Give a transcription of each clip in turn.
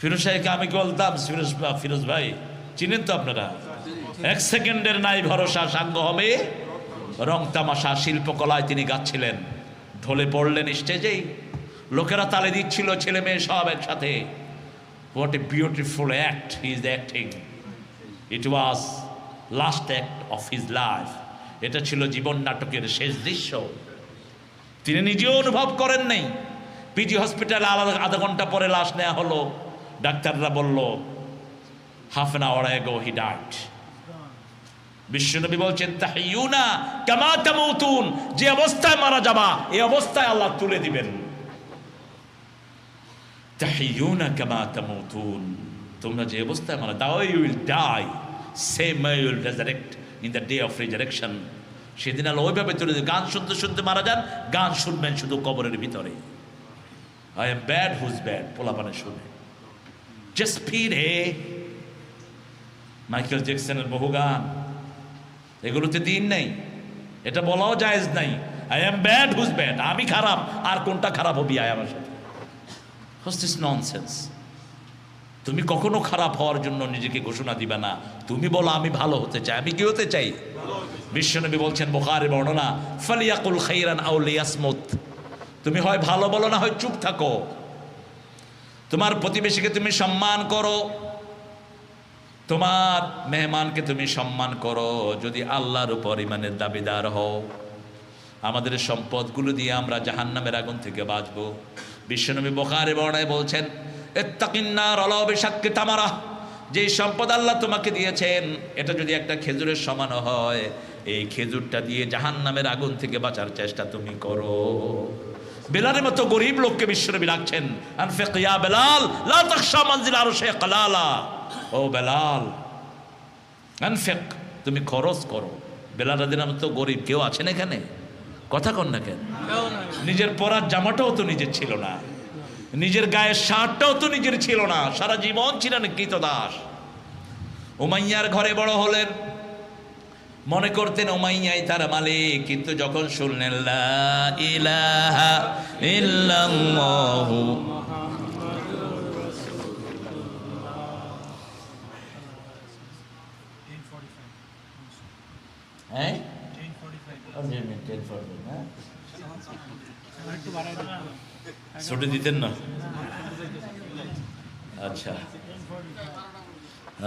ফিরোজ সাহেবকে আমি বলতাম, ফিরোজ ভাই চিনেন তো আপনারা, এক সেকেন্ডের নাই ভরসা, সাঙ্গ হবে রং তামাশা। শিল্পকলায় তিনি গাচ্ছিলেন, ঢলে পড়লেন স্টেজেই, লোকেরা তালে দিচ্ছিল, ছেলে মেয়ে সব একসাথে। What a beautiful act he is acting. It was last act of his life. এটা ছিল জীবন নাটকের শেষ দৃশ্য। তিনি নিজেও অনুভব করেন নাই। পিজি হসপিটালে আধা ঘন্টা পরে লাশ নেওয়া হলো, ডাক্তাররা বলল half an hour ago he died. বিশ্বনবী বলছেন তাহিয়ুনা কামা তামুতুন, যে অবস্থায় মারা যাবা এই অবস্থায় আল্লাহ তুলে দিবেন। তাহিয়ুনা কামা তামুতুন, তোমরা যে অবস্থায় মারা দাও, you will die same way you will resurrect in the day of resurrection. সেদিন আল্লাহ ওইভাবে তুলে দিবেন। গান শুনতে শুনতে মারা যান, গান শুনবেন শুধু কবরের ভিতরে। I am bad whose bad পোলাপানে শুনে জাস্ট ফির হে। মাইকেল জ্যাকসনের বহু গান, এগুলোতে দিন নেই, এটা বলাও জায়েজ নাই। I am bad whose bad, আমি খারাপ, আর কোনটা খারাপ হবি আয় আমার সাথে। What's this nonsense? তুমি কখনো খারাপ হওয়ার জন্য নিজেকে ঘোষণা দিবে না। তুমি বলো আমি ভালো হতে চাই। আমি কি হতে চাই? বিশ্বনবী বলছেন বুখারী বর্ণনা, ফালিয়াকুল খাইরান আও লিয়াসমুত, তুমি হয় ভালো বলো না হয় চুপ থাকো। তোমার প্রতিবেশীকে তুমি সম্মান করো, তোমার মেহমানকে তুমি সম্মান করো, যদি আল্লাহর উপর ঈমানের দাবিদার হও। আমাদের সম্পদগুলো দিয়ে আমরা জাহান্নামের আগুন থেকে বাঁচবো। বিশ্বনবী বুখারী বর্ণনায় বলছেন ইত্তাকিন্নার ওয়ালাউ বিশাক্কি তামারা, যে সম্পদ আল্লাহ তোমাকে দিয়েছেন এটা যদি একটা খেজুরের সমান হয়, এই খেজুরটা দিয়ে জাহান্নামের আগুন থেকে বাঁচার চেষ্টা তুমি করো। বেলালের মতো গরিব লোককে বিশ্বনবী রাখছেন, আনফিক ইয়া বেলাল লা তাখশা মানজিল আরশে কালালা, ও বেলাল আনফিক, তুমি খরচ করো। বেলাল রাদিয়াল্লাহু আনহু তো গরিব, কেউ আছেন এখানে? কথা কন না কেন? নিজের পরার জামাটাও তো নিজের ছিল না, নিজের গায়ের শার্টটাও তো নিজের ছিল না, সারা জীবন ছিলেন কৃতদাস। উমাইয়ার ঘরে বড় হলেন, মনে করতেন উমাইয়াই তার মালিক, কিন্তু যখন শুনলেন লা ইলাহা ইল্লাল্লাহু ছুটি দিতেন না? আচ্ছা,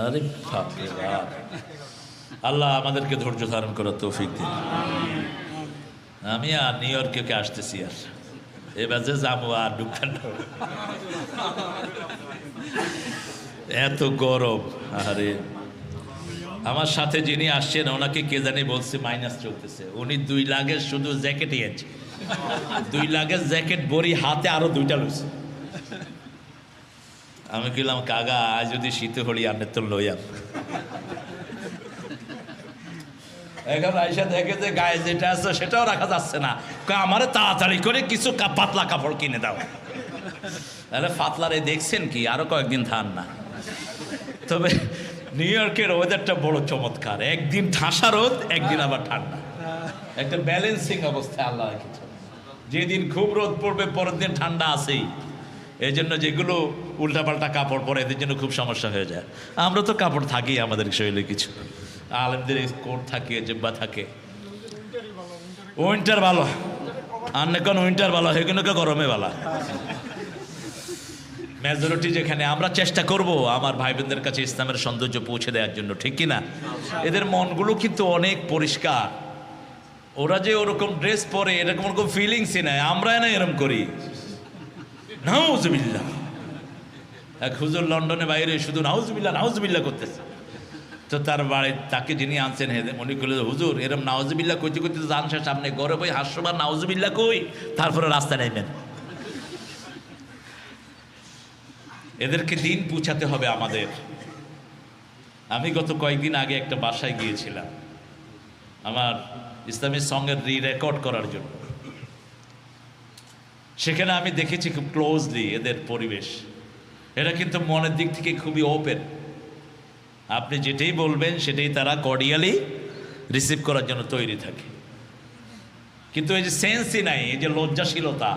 আরে বাপরে বাপ, আল্লাহ আমাদেরকে ধৈর্য ধারণ করার তৌফিক দিন। আমি আর নিউ ইয়র্কে আসতেছি, আর এবার যে যাবো আর ঢুকতেন এত গরম। আরে আমার সাথে যিনি আসছেন ওনাকে কে জানি বলছে মাইনাস চলতেছে, উনি 2 লাগেজ শুধু জ্যাকেটই আছে, 2 লাগেজ জ্যাকেট বড়ি হাতে আরো 2টা লইছে। আমি বললাম কাগা আজ যদি শীতে হলি আনে তো লইয়া। এখন আইসা দেখে যে গায়ে যেটা আছে সেটাও রাখা যাচ্ছে না, আমারে তাড়াতাড়ি করে কিছু পাতলা কাপড় কিনে দাও। তাহলে পাতলারে দেখছেন কি, আরো কয়েকদিন থান না। তবে নিউ ইয়র্কের ওয়েদারটা বড় চমৎকার, একদিন ঠাসা রোদ, একদিন আবার ঠান্ডা, একটা ব্যালেন্সিং অবস্থায় আল্লাহ রেখেছে। যেদিন খুব রোদ পড়বে পরের দিন ঠান্ডা আছেই। এই জন্য যেগুলো উল্টাপাল্টা কাপড় পরে এদের জন্য খুব সমস্যা হয়ে যায়। আমরা তো কাপড় থাকি আমাদের শরীরে কিছু, আলেমদের কোট থাকে, জিব্বা থাকে। উইন্টার ভালো, আর না কোন উইন্টার ভালো, সেগুলো গরমে ভালো। মেজরিটি যেখানে, আমরা চেষ্টা করব আমার ভাই বোনদের কাছে ইসলামের সৌন্দর্য পৌঁছে দেওয়ার জন্য, ঠিক কিনা? এদের মনগুলো কিন্তু অনেক পরিষ্কার, ওরা যে ওরকম ড্রেস পরে এরকম ওরকম ফিলিংসই নাই, আমরা না এরকম করি। নাউজুবিল্লাহ, এক হুজুর লন্ডনে বাইরে শুধু নাউজুবিল্লাহ নাউজুবিল্লাহ করতেছে। তো তার বাড়ি তাকে যিনি আনছেন উনি বললেন হুজুর এরকম নাউজুবিল্লাহ করতে করতে জানসার সামনে গড়ে বই হাস্যবার নাউজুবিল্লাহ কই, তারপরে রাস্তা নেবেন। এদেরকে দিন পৌঁছাতে হবে আমাদের। আমি গত কয়েকদিন আগে একটা বাসায় গিয়েছিলাম আমার ইসলামী সঙ্গের রেকর্ড করার জন্য। সেখানে আমি দেখেছি খুব ক্লোজলি এদের পরিবেশ। এরা কিন্তু মনের দিক থেকে খুবই ওপেন, আপনি যেটাই বলবেন সেটাই তারা কর্ডিয়ালি রিসিভ করার জন্য তৈরি থাকে। কিন্তু এই যে সেন্সই নাই, এই যে লজ্জাশীলতা,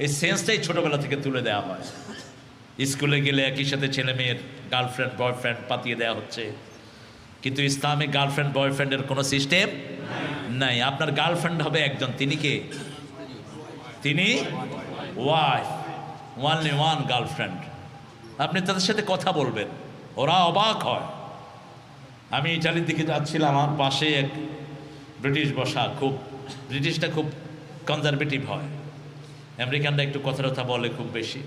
এই সেন্সটাই ছোটবেলা থেকে তুলে দেওয়া হয়। স্কুলে গেলে একই সাথে ছেলে মেয়ের গার্লফ্রেন্ড বয়ফ্রেন্ড পাতিয়ে দেওয়া হচ্ছে, কিন্তু ইসলামে গার্লফ্রেন্ড বয়ফ্রেন্ডের কোনো সিস্টেম নাই। আপনার গার্লফ্রেন্ড হবে একজন, তিনি কে? তিনি ওয়াইফ, ওয়ানলি ওয়ান গার্লফ্রেন্ড। আপনি তাদের সাথে কথা বলবেন, ওরা অবাক হয়। আমি ইটালির দিকে যাচ্ছিলাম, আমার পাশে এক ব্রিটিশ বসা, খুব ব্রিটিশটা খুব কনজারভেটিভ হয়, আমেরিকানরা একটু কথা বলে খুব বেশি।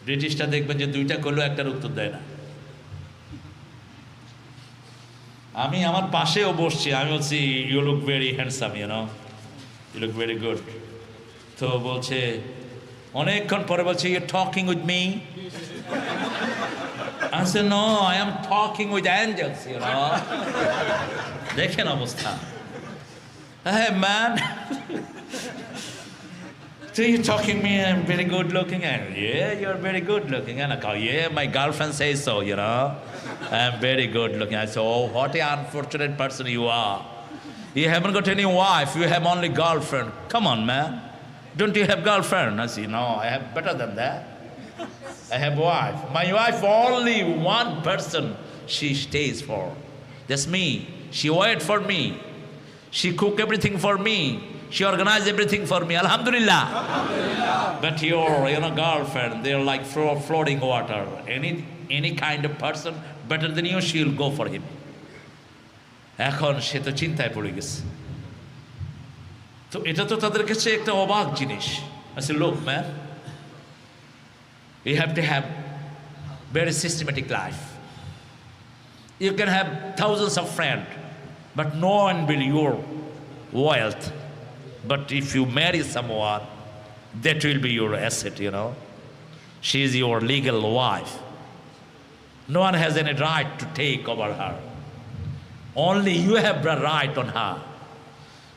ব্রিটিশটা দেখবেন যে দুইটা করলেও একটার উত্তর দেয় না। আমি আমার পাশেও বসছি, আমি বলছি you look very handsome, you look very good. তো বলছে, অনেকক্ষণ পরে বলছে, you talking with me? I said, no, I am talking with angels, দেখেন অবস্থা। Hey man, so you talking me, I'm very good looking, and yeah, you're very good looking. And I go, yeah, my girlfriend says so, I'm very good looking. I said, oh, what an unfortunate person you are. You haven't got any wife, you have only girlfriend. Come on, man. Don't you have girlfriend? I said, no, I have better than that. I have wife. My wife only one person she stays for. That's me. She wait for me. She cook everything for me. She organize everything for me. Alhamdulillah. But your girlfriend, they're like floating water. Any kind of person better than you, she'll go for him. এখন সে তো চিন্তায় পড়ে গেছে। তো এটা তো তাদের কাছে একটা অবাক জিনিস। আচ্ছা, লোক man, you have to have very systematic life. You can have thousands of friends, but no one will your wealth. But if you marry someone, that will be your asset, She is your legal wife. No one has any right to take over her. Only you have the right on her.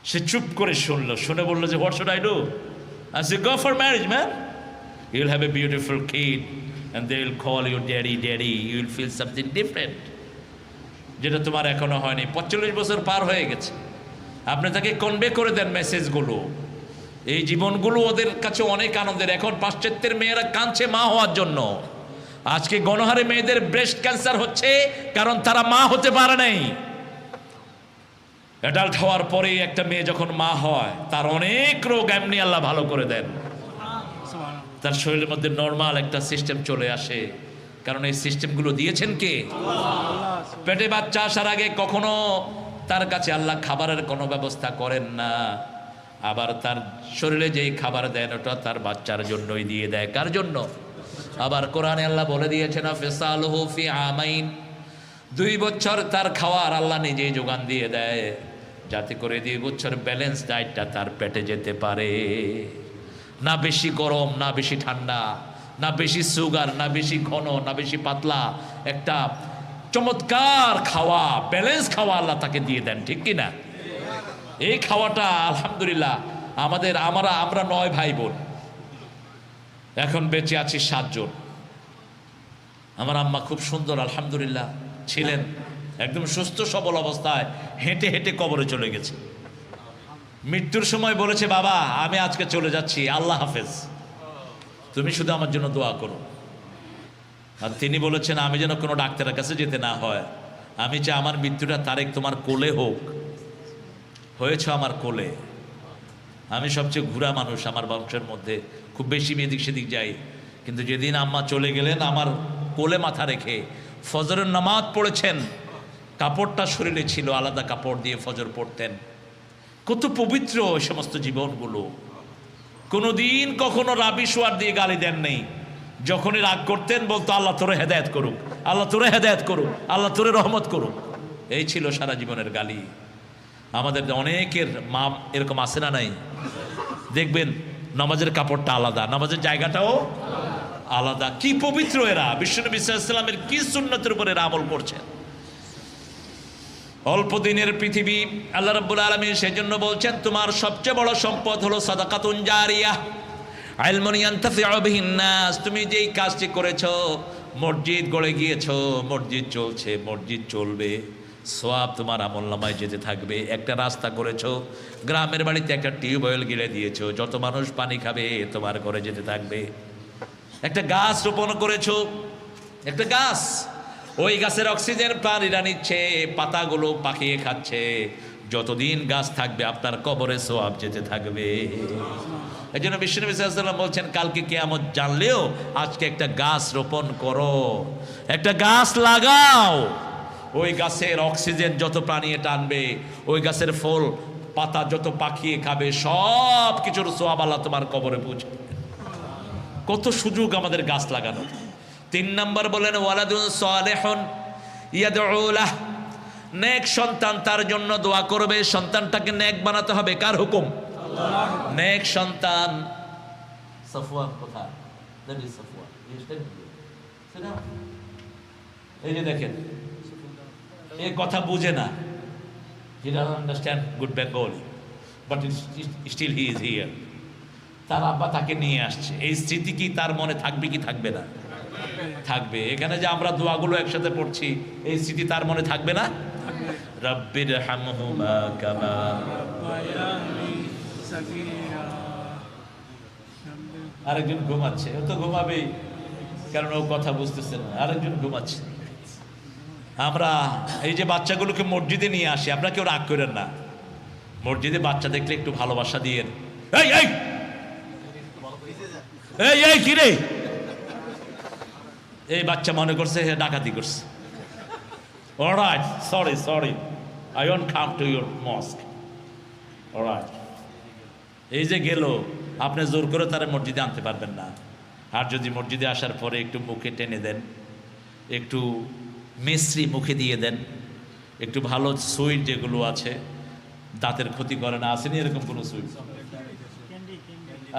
সে চুপ করে শুনে বললো যে, what should I do? I said, go for marriage, man. You'll have a beautiful kid and they will call you daddy, daddy. You will feel something different. যেটা তোমার এখনো হয়নি। 45 বছর পার হয়ে গেছে, আপনি তাকে কনভে করে দেন মেসেজগুলো। এই জীবনগুলো ওদের কাছে অনেক আনন্দের। এখন পাশ্চাত্যের মেয়েরা কাঁদছে মা হওয়ার জন্য। আজকে গণহারে মেয়েদের ব্রেস্ট ক্যান্সার হচ্ছে কারণ তারা মা হতে পারে নাই। অ্যাডাল্ট হওয়ার পরেই একটা মেয়ে যখন মা হয়, তার অনেক রোগ এমনি আল্লাহ ভালো করে দেন। তার শরীরের মধ্যে নর্মাল একটা সিস্টেম চলে আসে, কারণ এই সিস্টেমগুলো দিয়েছেন কে? পেটে বাচ্চা আসার আগে কখনো তার কাছে আল্লাহ খাবারের কোনো ব্যবস্থা করেন না। আবার তার শরীরে যেই খাবার দেন ওটা তার বাচ্চার জন্যই দিয়ে দেয়। কার জন্য? আবার কোরআনে আল্লাহ বলে দিয়েছেন, ফিসালুহু ফি আমাইন, 2 বছর তার খাওয়ার আল্লাহ নিজেই যোগান দিয়ে দেয়, যাতে করে 2 বছর ব্যালেন্স ডায়েটটা তার পেটে যেতে পারে। না বেশি গরম, না বেশি ঠান্ডা, না বেশি সুগার, না বেশি ঘন, না বেশি পাতলা, একটা চমৎকার খাওয়া, ব্যালেন্স খাওয়া আল্লাহ তাকে দিয়ে দেন, ঠিক কিনা? এই খাওয়াটা আলহামদুলিল্লাহ আমরা 9 ভাই বোন, এখন বেঁচে আছি 7 জন। আমার আম্মা খুব সুন্দর আলহামদুলিল্লাহ ছিলেন, একদম সুস্থ সবল অবস্থায় হেঁটে হেঁটে কবরে চলে গেছে। মৃত্যুর সময় বলেছে, বাবা আমি আজকে চলে যাচ্ছি, আল্লাহ হাফেজ, তুমি শুধু আমার জন্য দোয়া করো। আর তিনি বলেছেন, আমি যেন কোনো ডাক্তারের কাছে যেতে না হয়, আমি চাই আমার মৃত্যুটা তারেক তোমার কোলে হোক। হয়েছে আমার কোলে। আমি সবচেয়ে ঘুরা মানুষ আমার বংশের মধ্যে, খুব বেশি এদিক সেদিক যাই, কিন্তু যেদিন আম্মা চলে গেলেন আমার কোলে মাথা রেখে ফজরের নামাজ পড়েছেন, কাপড়টা শরীরে ছিল, আলাদা কাপড় দিয়ে ফজর পড়তেন। কত পবিত্র ওই সমস্ত জীবনগুলো। কোনোদিন কখনো রাবি সোয়ার দিয়ে গালি দেন নেই। যখনই রাগ করতেন বলতো, আল্লাহ তোরে হেদায়েত করুক, আল্লাহ তোরে হেদায়েত করুক, আল্লাহ তোরে রহমত করুক। এই ছিল সারা জীবনের গালি। আমাদের অনেকের মা এরকম আছে না নাই? দেখবেন নামাজের কাপড়টা আলাদা, নামাজের জায়গাটাও আলাদা। কি পবিত্র এরা! বিশ্বনবী সাল্লাল্লাহু আলাইহি ওয়াসাল্লামের কি সুন্নতের উপর এরা আমল করছেন। অল্প দিনের পৃথিবী, আল্লাহ রাব্বুল আলামিন সেজন্য বলছেন, তোমার সবচেয়ে বড় সম্পদ হলো সাদাকাতুন জারিয়াহ, ইলমুন ইয়ানতাফিউ বিহিন নাস। তুমি যেই কাজটি করেছো, মসজিদ গড়ে গিয়েছো, মসজিদ চলছে, মসজিদ চলবে, সওয়াব তোমার আমলনামায় যেতে থাকবে। একটা রাস্তা করেছো, গ্রামের বাড়িতে একটা টিউবওয়েল গিলে দিয়েছো, যত মানুষ পানি খাবে তোমার ঘরে যেতে থাকবে। একটা গাছ রোপণ করেছো, একটা গাছ, ওই গাছের অক্সিজেন প্রাণীরা নিচ্ছে, পাতাগুলো পাকিয়ে খাচ্ছে, যতদিন গাছ থাকবে আপনার কবরে সোয়াব যেতে থাকবে। এই জন্য বিশ্বনবী সাল্লাল্লাহু আলাইহি ওয়াসাল্লাম বলছেন কালকে কিয়ামত জানলেও আজকে একটা গাছ রোপণ করো, একটা গাছ লাগাও। ওই গাছের অক্সিজেন যত প্রাণী টানবে, ওই গাছের ফল পাতা যত পাকিয়ে খাবে, সব কিছুর সোয়াব আল্লাহ তোমার কবরে পৌঁছবে। কত সুযোগ আমাদের গাছ লাগানো। 3 নম্বর বলেন ওয়ালাদুন সালেহুন ইয়াদউ লাহ, নেক সন্তান তার জন্য দোয়া করবে। সন্তানটাকে নেক বানাতে হবে, কার হুকুম? আল্লাহর। নেক সন্তান। সাফওয়ান কোথায়? That is Safwan. এই যে দেখেন, এই কথা বুঝে না, he doesn't understand good Bengali, but still he is here. তার আব্বা তাকে নিয়ে আসছে, এই স্মৃতি কি তার মনে থাকবে কি থাকবে না? থাকবে। এখানে যে আমরা দোয়াগুলো একসাথে পড়ছি, এই স্মৃতি তার মনে থাকবে না? রব্বির হামহুমা কামা রাব্বায়ানি সাগীরা। আরেকজন ঘুমাচ্ছে, ও তো ঘুমাবেই, কারণ ও কথা বুঝতেছে না। আরেকজন ঘুমাচ্ছে। আমরা এই যে বাচ্চাগুলোকে মসজিদে নিয়ে আসি, আপনারা কেউ রাগ করেন না, মসজিদে বাচ্চা দেখলে একটু ভালোবাসা দিয়েন। এই এই এই এই কি রে, এই বাচ্চা মনে করছে হে ডাকাতি করছে। Alright, sorry sorry, I won't come to your mosque. Alright, এই যে গেল, আপনি জোর করে তারা মসজিদে আনতে পারবেন না। আর যদি মসজিদে আসার পরে একটু মুখে টেনে দেন, একটু মিশ্রি মুখে দিয়ে দেন, একটু ভালো সুইট যেগুলো আছে, দাঁতের ক্ষতি করে না, আসেনি এরকম কোনো সুইট?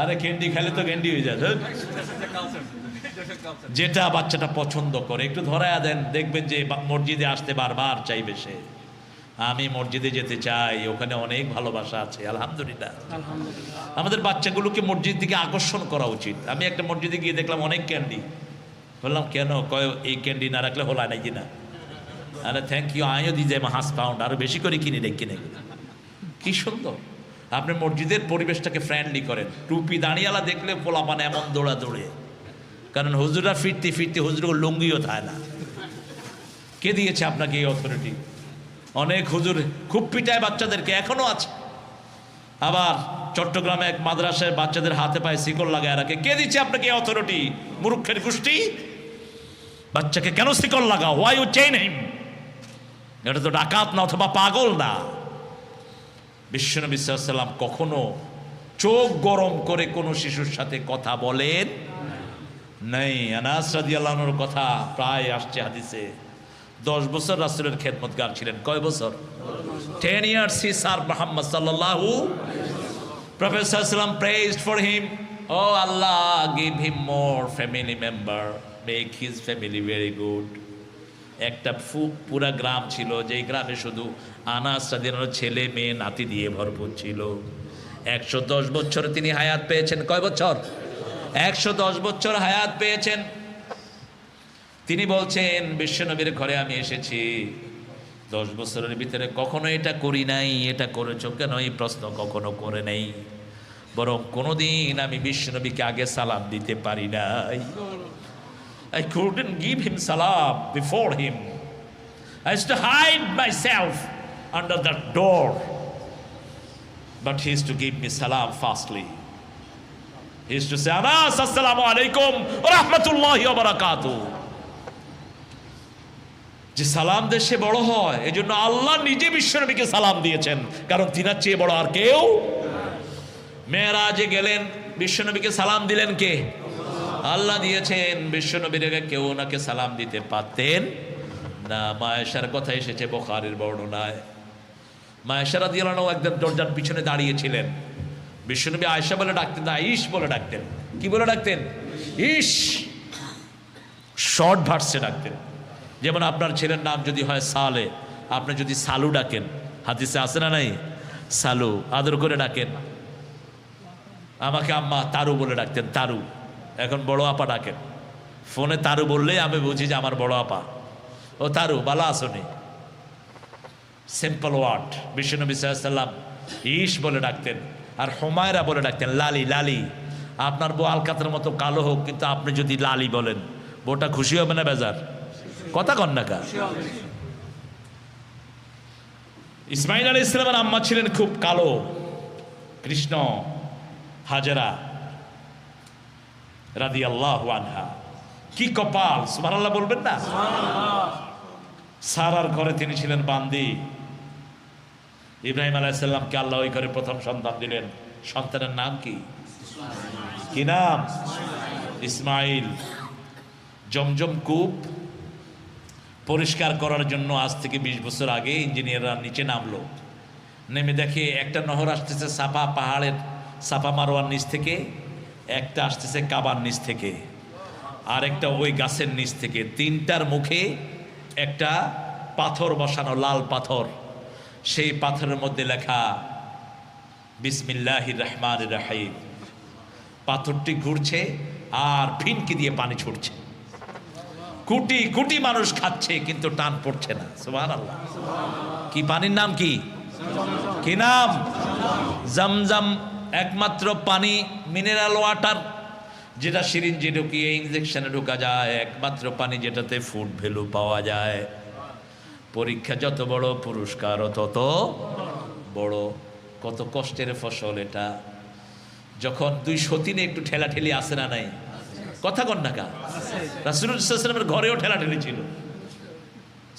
আরে ক্যান্ডি খেলে তো ক্যান্ডি হয়ে যায়, যেটা বাচ্চাটা পছন্দ করে একটু ধরায়া দেন, দেখবেন যে মসজিদে আসতে বারবার চাইবে সে। আমি মসজিদে যেতে চাই, ওখানে অনেক ভালোবাসা আছে। আলহামদুলিল্লাহ, আমাদের বাচ্চাগুলোকে মসজিদ দিকে আকর্ষণ করা উচিত। আমি একটা মসজিদে গিয়ে দেখলাম অনেক ক্যান্ডি, বললাম কেন? কয় এই ক্যান্ডি না রাখলে হলা নাই কিনা। আরে থ্যাংক ইউ, আমিও দিয়ে যাই £5 আরো বেশি করে কিনে কিনে। কি সুন্দর। আপনি মসজিদের পরিবেশটাকে ফ্রেন্ডলি করেন। টুপি দাঁড়িয়ালা দেখলে পোলাপানে এমন দৌড়া দৌড়ে, কারণ হুজুরা ফিরতে ফিরতে হুজুর লুঙ্গিও থাকে না। কে দিয়েছে আপনাকে এই অথরিটি? অনেক হুজুর খুব পিটায় বাচ্চাদেরকে, এখনো আছে। আবার চট্টগ্রামে এক মাদ্রাসায় বাচ্চাদের হাতে পায়ে শিকল লাগায় রাখে। কে দিচ্ছে আপনাকে এই অথরিটি? মূর্খের গোষ্ঠী। বাচ্চাকে কেন শিকল লাগাও? হোয়াই ইউ চেইন হিম? এটা তো ডাকাত না অথবা পাগল না। বিশ্বনবী সাল্লাল্লাহু আলাইহি ওয়াসাল্লাম কখনো চোখ গরম করে কোনো শিশুর সাথে কথা বলেন নাই। আনাস রাদিয়াল্লাহু আনহুর কথা প্রায় আসছে হাদিসে। 10 বছর রাসূলের খেদমতগার ছিলেন। কয় বছর? 10 years he served Muhammad sallallahu. Prophet sallallahu alaihi wasallam praised for him. Oh Allah, give him more family member, make his family very good. একটা পুরা গ্রাম ছিল, যেই গ্রামে শুধু আনাস রাদিয়াল্লাহু আনহুর ছেলে মেয়ে নাতি দিয়ে ভরপুর ছিল। 110 বছর তিনি হায়াত পেয়েছেন। কয় বছর? 110 বছর হায়াত পেয়েছেন। তিনি বলছেন বিশ্বনবীর ঘরে আমি এসেছি, 10 বছরের ভিতরে কখনো এটা করি নাই, এটা করেছো কেন এই প্রশ্ন কখনো করে নাই, বরং কোনোদিন আমি বিশ্বনবীকে আগে সালাম দিতে পারি নাই। I couldn't give him salam before him. I used to hide myself under the door, but he used to give me salam fastly. He used to say, Anas, assalamu alaikum wa rahmatullahi wa barakatuh. যে সালাম দিয়ে সে বড় হয়, এই জন্য আল্লাহ নিজে বিশ্বনবীকে সালাম দিয়েছেন, কারণ তিনার চেয়ে বড় আর কেউ। মেরাজে গেলেন, বিশ্বনবীকে সালাম দিলেন কে? আল্লাহ দিয়েছেন। বিশ্বনবীর আগে কেউ ওনাকে সালাম দিতে পারতেন না। মা আয়েশার কথা এসেছে বুখারীর বর্ণনায়। মা আয়েশা রাদিয়াল্লাহু আনহা একদম দরজার পিছনে দাঁড়িয়েছিলেন। বিশ্বনবী আয়েশা বলে ডাকতেন না, ইশ বলে ডাকতেন। কি বলে ডাকতেন? ইশ। শর্ট ভার্সে ডাকতেন। যেমন আপনার ছেলের নাম যদি হয় সালে, আপনি যদি সালু ডাকেন, হাদিসে আছে না নাই? সালু আদর করে ডাকেন। আমাকে আম্মা তারু বলে ডাকতেন, তারু। এখন বড় আপা ডাকেন। ফোনে তারু বললেই আমি বুঝি যে আমার বড় আপা। ও তারু, বালা আসনি। Simple word. বিশ্বনবী সাল্লাল্লাহু আলাইহি ওয়াসাল্লাম ইশ বলে ডাকতেন, আর হুমায়রা বলে ডাকতেন লালি লালি। আপনার বউ আলকাতের মতো কালো হোক, কিন্তু আপনি যদি লালি বলেন, বউটা খুশি হবে না বেজার? কথা কন না কা? ইসমাইল আলাইহিস সালামের আম্মা ছিলেন খুব কালো, কৃষ্ণ, হাজেরা রাদিয়াল্লাহু আনহা। কি কপাল, সুবহানাল্লাহ বলবেন না? সারার ঘরে তিনি ছিলেন বান্দি। ইব্রাহিম আলাইহিস সালামকে আল্লাহ ওই ঘরে প্রথম সন্তান দিলেন। সন্তানের নাম কি? কি নাম? ইসমাইল। জমজম কূপ পরিষ্কার করার জন্য আজ থেকে 20 বছর আগে ইঞ্জিনিয়াররা নিচে নামলো, নেমে দেখে একটা নহর আসতেছে সাফা পাহাড়ের, সাফা মারোয়ার নিচ থেকে, একটা আসতেছে কাবার নিচ থেকে, আর একটা ওই গাছের নিচ থেকে। তিনটার মুখে একটা পাথর বসানো, লাল পাথর। সেই পাথরের মধ্যে লেখা বিসমিল্লাহির রহমানির রহিম। পাথরটি ঘুরছে আর ফিনকি দিয়ে পানি ছুটছে। কোটি কোটি মানুষ খাচ্ছে, কিন্তু টান পড়ছে না। সুবহানাল্লাহ। কি পানির নাম কি? কি নাম? জমজম। একমাত্র পানি, মিনারেল ওয়াটার, যেটা সিরিঞ্জে ঢুকিয়ে ইনজেকশনে ঢোকা যায়, একমাত্র পানি যেটাতে ফুড ভ্যালু পাওয়া যায়। পরীক্ষা যত বড়, পুরস্কারও তত বড়। কত কষ্টের ফসল এটা। যখন 2 সতীনে একটু ঠেলাঠেলি আসে না নাই? কথা কন না কা? রাসূলুল্লাহ সাল্লাল্লাহু আলাইহি ওয়াসাল্লামের ঘরেও ঠেলাঠেলি ছিল।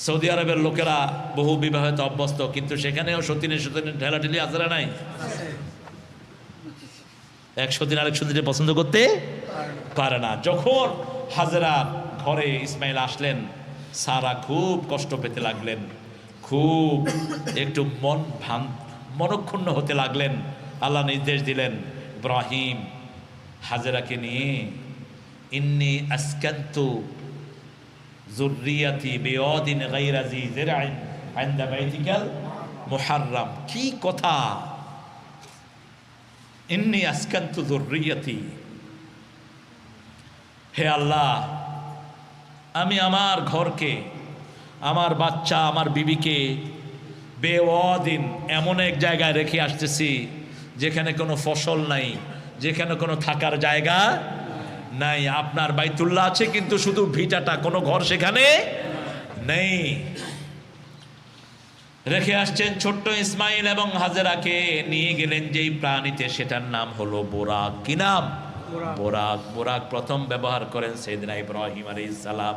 সৌদি আরবের লোকেরা বহু বিবাহিত অভ্যস্ত, কিন্তু সেখানেও সতীনে সতীনে ঠেলাঠেলি আসে না নাই? এক সতীন আরেক সতীনে পছন্দ করতে পারে না। যখন হাজেরা ঘরে ইসমাইল আসলেন, সারা খুব কষ্ট পেতে লাগলেন, খুব একটু মনক্ষুণ্ণ হতে লাগলেন। আল্লাহ নির্দেশ দিলেন, ইব্রাহিম হাজেরাকে নিয়ে ইন্নী আসকান্তু যুররিয়াতি বিওয়াদিন গায়রা জি যিরআইন ইনদা বাইতিকাল মুহাররাম। কি কথা! ইন্নী আসকান্তু যুররিয়াতি, হে আল্লাহ, আমি আমার ঘরকে, আমার বাচ্চা, আমার বিবিকে বেওয়াদিন, এমন এক জায়গায় রেখে আসতেছি যেখানে কোনো ফসল নাই, যেখানে কোনো থাকার জায়গা নাই। আপনার বাইতুল্লাহ আছে, কিন্তু শুধু ভিটাটা, কোনো ঘর সেখানে নেই। রেখে আসছেন ছোট্ট ইসমাইল এবং হাজেরাকে। নিয়ে গেলেন যেই প্রাণীতে, সেটার নাম হলো বোরাক। কি নাম? বোরাক। বোরাক প্রথম ব্যবহার করেন সাইয়েদনা ইব্রাহিম আলাইহিস সালাম।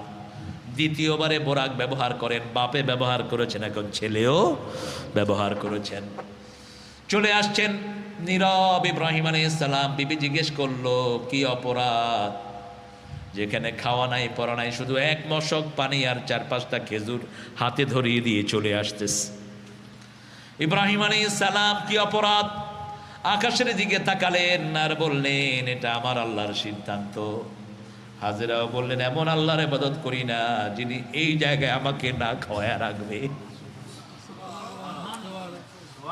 দ্বিতীয়বারে বোরাক ব্যবহার করেন বাপে, ব্যবহার করেছেন, এখন ছেলেও ব্যবহার করেছেন। চলে আসছেন নীরব ইব্রাহিম আলাইহিস সালাম। বিবি জিজ্ঞেস করলো, কি অপরাধ? যেখানে খাওয়া নাই, পরা নাই, শুধু 1 মশক পানি আর 4-5টা খেজুর হাতে ধরিয়ে দিয়ে চলে আসতেছে। ইব্রাহিম আলাইহিস সালাম কি অপরাধ? আকাশের দিকে তাকালেন আর বললেন, এটা আমার আল্লাহর সিদ্ধান্ত। হাজেরাও বললেন, এমন আল্লাহর ইবাদত করি না যিনি এই জায়গায় আমাকে না খাওয়ায় রাখবে।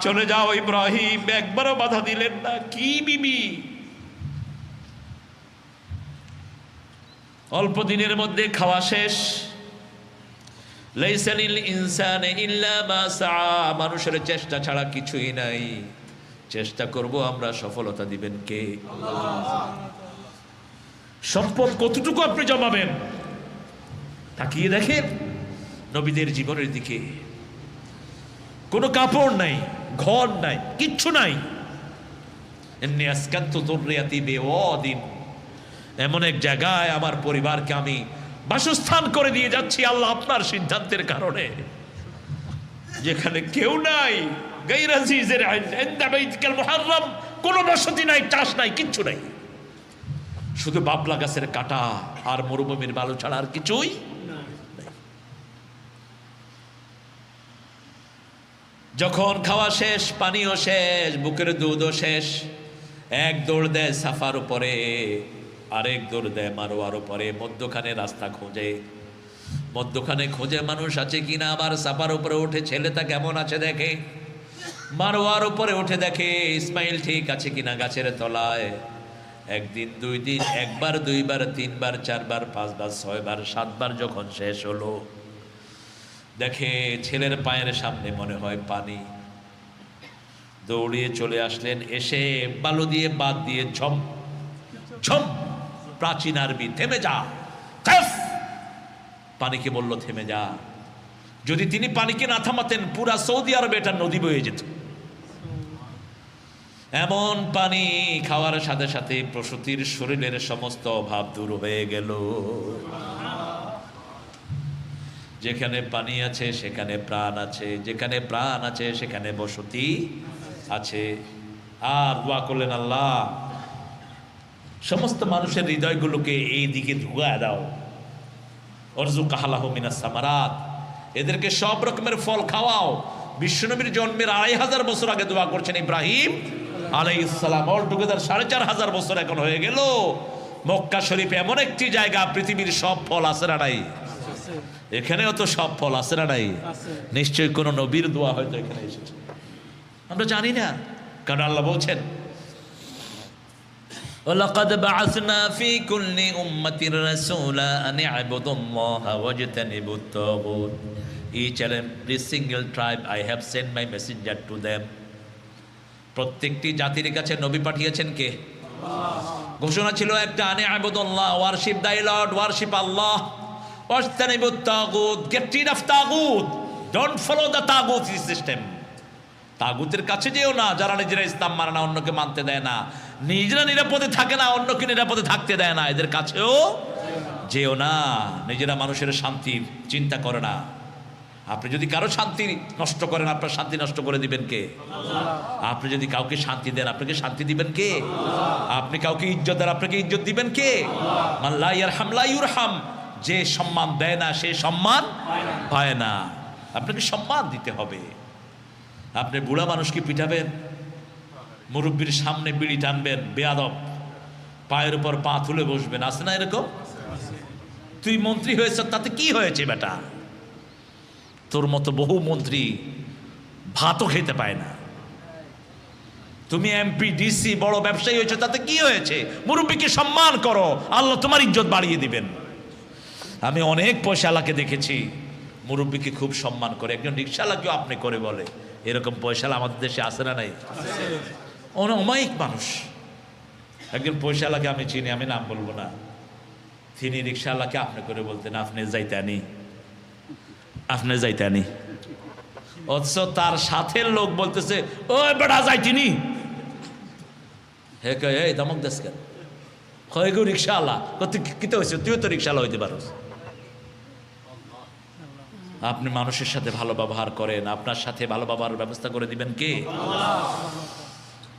চলে যাও ইব্রাহিম, একবারও বাধা দিলেন না। কি বিবি! অল্প দিনের মধ্যে খাওয়া শেষ। লাইসা লিল ইনসানি ইল্লা মা সাআ, মানুষের চেষ্টা ছাড়া কিছুই নাই। চেষ্টা করব আমরা, সফলতা দিবেন কে? আল্লাহ। সম্পদ কতটুকু আপনি জমাবেন? তাকিয়ে দেখেন নবীদের জীবনের দিকে। কোনো কাপড় নাই, ঘর নাই, কিচ্ছু নাই। ইন্নী আসকান্তু যুররিয়াতি বিওয়াদিন, এমন এক জায়গায় আমার পরিবারকে আমি বাসস্থান করে দিয়ে যাচ্ছি আল্লাহ আপনার সিদ্ধান্তের কারণে, যেখানে কেউ নাই। গায়রা জি যিরআইন ইনদা বাইতিকাল মুহাররাম, কোনো বসতি নাই, চাষ নাই, কিচ্ছু নাই, শুধু বাবলা গাছের কাটা আর মরুভূমির বালু ছাড়া আর কিছুই নাই। যখন খাওয়া শেষ, পানিও শেষ, বুকের দুধও শেষ, এক দৌড় দেয় সাফার উপরে, আরেক দৌড় দেয় মারোয়ার উপরে। মধ্যখানে রাস্তা খোঁজে, মধ্যখানে খোঁজে মানুষ আছে কিনা। আবার সাফার উপরে উঠে ছেলেটা কেমন আছে দেখে, মারোয়ার উপরে উঠে দেখে ইসমাইল ঠিক আছে কিনা গাছের তলায়। একদিন, 2 দিন, 1 বার, 2 বার, 3 বার, 4 বার, 5 বার, 6 বার, 7 বার যখন শেষ হলো, দেখে ছেলের পায়ের সামনে মনে হয় পানি। দৌড়িয়ে চলে আসলেন, এসে বালু দিয়ে বাদ দিয়ে ঝম ঝম, প্রাচীন আরবি থেমে যা, কাফ। পানিকে বলল থেমে যা। যদি তিনি পানিকে না থামাতেন পুরা সৌদি আরবে এটা নদী বয়ে যেত। এমন পানি খাওয়ার সাথে সাথে প্রসূতির শরীরের সমস্ত অভাব দূর হয়ে গেল। যেখানে পানি আছে সেখানে প্রাণ আছে, যেখানে প্রাণ আছে সেখানে বসতি আছে। আর দোয়া করলেন, আল্লাহ সমস্ত মানুষের হৃদয়গুলোকে এই দিকে ঢুকায় দাও। অরজুকাহালাহু মিনাস সামারাত, এদেরকে সব রকমের ফল খাওয়াও। বিশ্বনবীর জন্মের 2500 বছর আগে দোয়া করছেন ইব্রাহিম আলাইহিস সালাম। অল টুগেদার 4500 বছর এখন হয়ে গেল। মক্কা শরীফ এমন একটি জায়গা, পৃথিবীর সব ফল আছে না নাই? এখানেও তো সব ফল আছে না নাই? নিশ্চয়ই কোন নবীর দোয়া হয়তো এখানে এসেছে, আমরা জানি না। কারণ আল্লাহ বলছেন, وَلَقَدْ بَعَثْنَا فِي كُلِّ أُمَّةٍ رَسُولًا أَنِ اعْبُدُوا اللَّهَ وَاجْتَنِبُوا الطَّاغُوتَ. Each and every single tribe I have sent my messenger to them. প্রত্যেকটি জাতির কাছে নবী পাঠিয়েছেন কে? ঘোষণা ছিল একটা, আনি আবুদুল্লাহ, worship the lord, worship Allah, ওয়াজতানিবুত তাগুত, গেট রিড অফ তাগুত, ডোন্ট ফলো দ্য তাগুত সিস্টেম। তাগুতের কাছে যেও না যারা নিজেরা ইসলাম মানে না, অন্যকে মানতে দেয় না, নিজেরা নিরাপদে থাকে না, অন্যকে নিরাপদে থাকতে দেয় না, এদের কাছেও যেও না। নিজেরা মানুষের শান্তির চিন্তা করে না। আপনি যদি কারো শান্তি নষ্ট করেন, আপনার শান্তি নষ্ট করে দিবেন কে? আপনি যদি কাউকে শান্তি দেন, আপনাকে শান্তি দিবেন কে? আপনি কাউকে ইজ্জত দেন, আপনাকে ইজ্জত দিবেন কে? মান লা ইয়ারহাম লা ইউরহাম, যে সম্মান দেয় না সে সম্মান পায় না। আপনাকে সম্মান দিতে হবে। আপনি বুড়া মানুষকে পিটাবেন, মুরব্বীর সামনে বিড়ি টানবেন, বেয়াদব, পায়ের উপর পা তুলে বসবেন, আছে না এরকম? তুই মন্ত্রী হয়েছ, তাতে কি হয়েছে বেটা? তোর মতো বহু মন্ত্রী ভাতও খেতে পায় না। তুমি এমপি, ডিসি, বড় ব্যবসায়ী হয়েছে, তাতে কি হয়েছে? মুরব্বীকে সম্মান করো, আল্লাহ তোমার ইজ্জত বাড়িয়ে দিবেন। আমি অনেক পয়সাওয়ালাকে দেখেছি মুরব্বীকে খুব সম্মান করে। একজন রিক্সাওয়ালাকেও আপনি করে বলে, এরকম পয়সাওয়ালা আমাদের দেশে আছে না নাই? অমায়িক মানুষ। একজন পয়সাওয়ালাকে আমি চিনি, আমি নাম বলবো না, তিনি রিক্সাওয়ালাকে আপনি করে বলতেন, আপনি যাইতে আনি, আপনি যাইতে আনি। অথচ তার সাথে লোক বলতেছে, ও বেটা যাইতিনি, হে কে এই দমক দেশ কেন হয় গো রিক্সাওয়ালা, তুই কিতে হয়েছে? তুইও তো রিক্সাওয়ালা হইতে পারোস। আপনি মানুষের সাথে ভালো ব্যবহার করেন, আপনার সাথে ভালো ব্যবহারের ব্যবস্থা করে দিবেন কে?